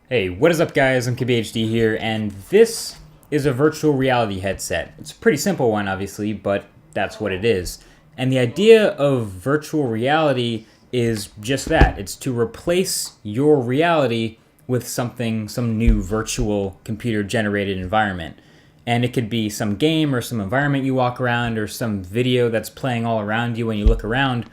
Hey, what is up guys? I'm KBHD here, and this is a virtual reality headset. It's a pretty simple one, obviously, but that's what it is. And the idea of virtual reality is just that. It's to replace your reality with some new virtual computer-generated environment. And it could be some game or some environment you walk around or some video that's playing all around you when you look around.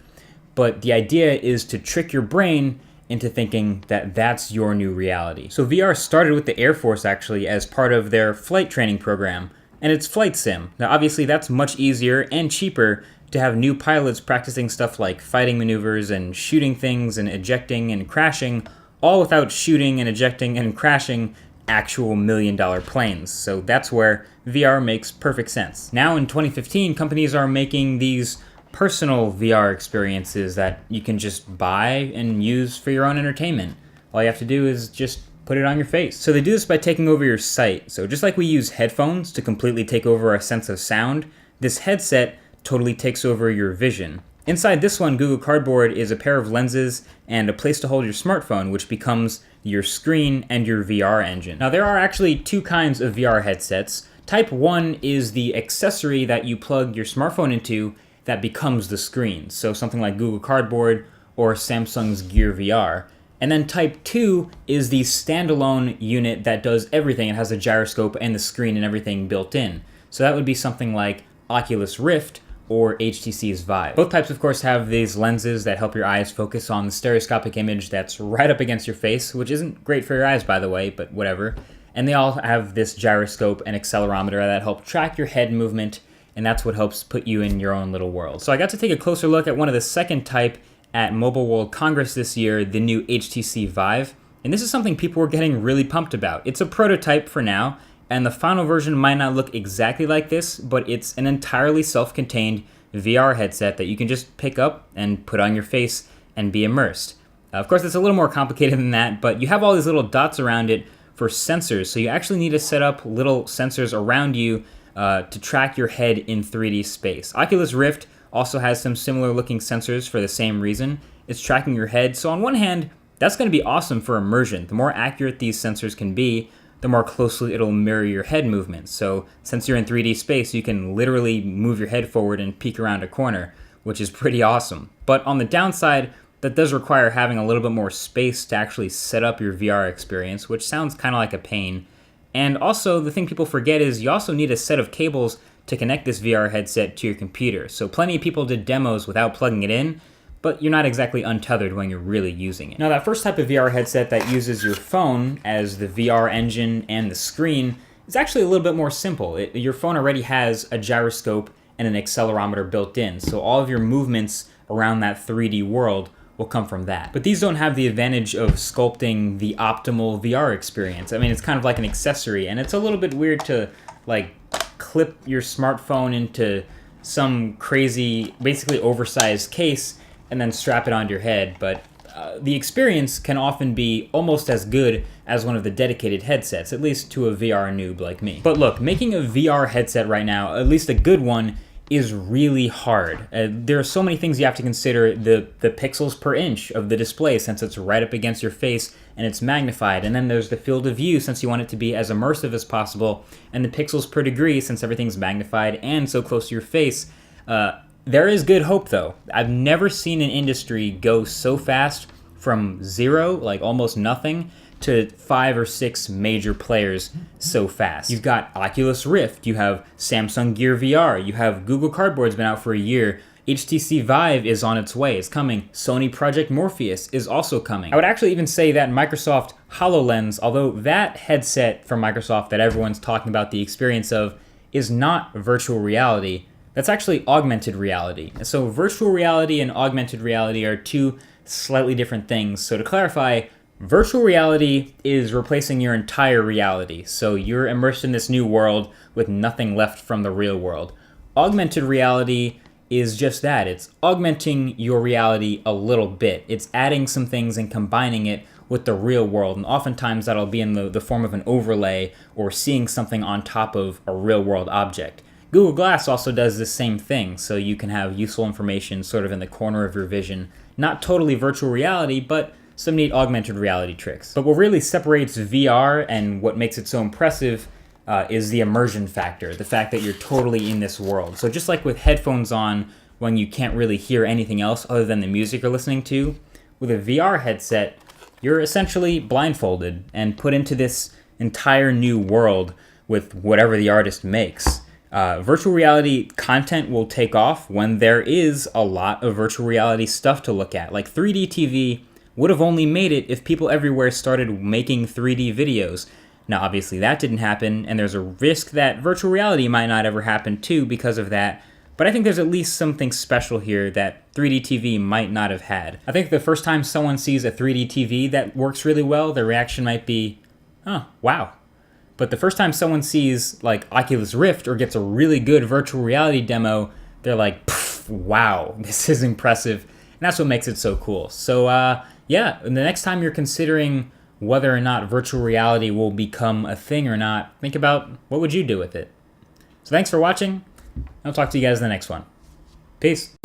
But the idea is to trick your brain into thinking that that's your new reality. So VR started with the Air Force actually as part of their flight training program, and it's flight sim. Now obviously that's much easier and cheaper to have new pilots practicing stuff like fighting maneuvers and shooting things and ejecting and crashing, all without shooting and ejecting and crashing actual $1 million planes. So that's where VR makes perfect sense. Now in 2015, companies are making these personal VR experiences that you can just buy and use for your own entertainment. All you have to do is just put it on your face. So they do this by taking over your sight. So just like we use headphones to completely take over our sense of sound, this headset totally takes over your vision. Inside this one, Google Cardboard is a pair of lenses and a place to hold your smartphone, which becomes your screen and your VR engine. Now there are actually two kinds of VR headsets. Type 1 is the accessory that you plug your smartphone into that becomes the screen. So something like Google Cardboard or Samsung's Gear VR. And then Type 2 is the standalone unit that does everything. It has a gyroscope and the screen and everything built in. So that would be something like Oculus Rift or HTC's Vive. Both types, of course, have these lenses that help your eyes focus on the stereoscopic image that's right up against your face, which isn't great for your eyes, by the way, but whatever. And they all have this gyroscope and accelerometer that help track your head movement, and that's what helps put you in your own little world. So I got to take a closer look at one of the second type at Mobile World Congress this year, the new HTC Vive. And this is something people were getting really pumped about. It's a prototype for now, and the final version might not look exactly like this, but it's an entirely self-contained VR headset that you can just pick up and put on your face and be immersed. Of course, it's a little more complicated than that, but you have all these little dots around it for sensors, so you actually need to set up little sensors around you to track your head in 3D space. Oculus Rift also has some similar looking sensors for the same reason. It's tracking your head. So on one hand, that's going to be awesome for immersion. The more accurate these sensors can be, the more closely it'll mirror your head movements. So since you're in 3D space, you can literally move your head forward and peek around a corner, which is pretty awesome. But on the downside, that does require having a little bit more space to actually set up your VR experience, which sounds kind of like a pain. And also, the thing people forget is you also need a set of cables to connect this VR headset to your computer. So plenty of people did demos without plugging it in, but you're not exactly untethered when you're really using it. Now that first type of VR headset that uses your phone as the VR engine and the screen is actually a little bit more simple. Your phone already has a gyroscope and an accelerometer built in, so all of your movements around that 3D world will come from that. But these don't have the advantage of sculpting the optimal VR experience. I mean, it's kind of like an accessory, and it's a little bit weird to like clip your smartphone into some crazy, basically oversized case and then strap it onto your head. But the experience can often be almost as good as one of the dedicated headsets, at least to a VR noob like me. But look, making a VR headset right now, at least a good one, is really hard. There are so many things you have to consider. The pixels per inch of the display, since it's right up against your face and it's magnified. And then there's the field of view, since you want it to be as immersive as possible. And the pixels per degree, since everything's magnified and so close to your face. There is good hope though. I've never seen an industry go so fast from zero, like almost nothing, to 5 or 6 major players so fast. You've got Oculus Rift, you have Samsung Gear VR, you have Google Cardboard's been out for a year, HTC Vive is on its way, it's coming, Sony Project Morpheus is also coming. I would actually even say that Microsoft HoloLens, although that headset from Microsoft that everyone's talking about the experience of, is not virtual reality, that's actually augmented reality. So virtual reality and augmented reality are two slightly different things. So to clarify, virtual reality is replacing your entire reality, so you're immersed in this new world with nothing left from the real world. Augmented reality is just that. It's augmenting your reality a little bit. It's adding some things and combining it with the real world, and oftentimes that'll be in the form of an overlay or seeing something on top of a real world object. Google Glass also does the same thing, so you can have useful information sort of in the corner of your vision. Not totally virtual reality, but some neat augmented reality tricks. But what really separates VR and what makes it so impressive is the immersion factor, the fact that you're totally in this world. So just like with headphones on when you can't really hear anything else other than the music you're listening to, with a VR headset, you're essentially blindfolded and put into this entire new world with whatever the artist makes. Virtual reality content will take off when there is a lot of virtual reality stuff to look at. Like 3D TV would have only made it if people everywhere started making 3D videos. Now, obviously, that didn't happen, and there's a risk that virtual reality might not ever happen too because of that. But I think there's at least something special here that 3D TV might not have had. I think the first time someone sees a 3D TV that works really well, their reaction might be, oh, wow. But the first time someone sees like Oculus Rift or gets a really good virtual reality demo, they're like, wow, this is impressive. And that's what makes it so cool. So yeah, the next time you're considering whether or not virtual reality will become a thing or not, think about what would you do with it. So thanks for watching. I'll talk to you guys in the next one. Peace.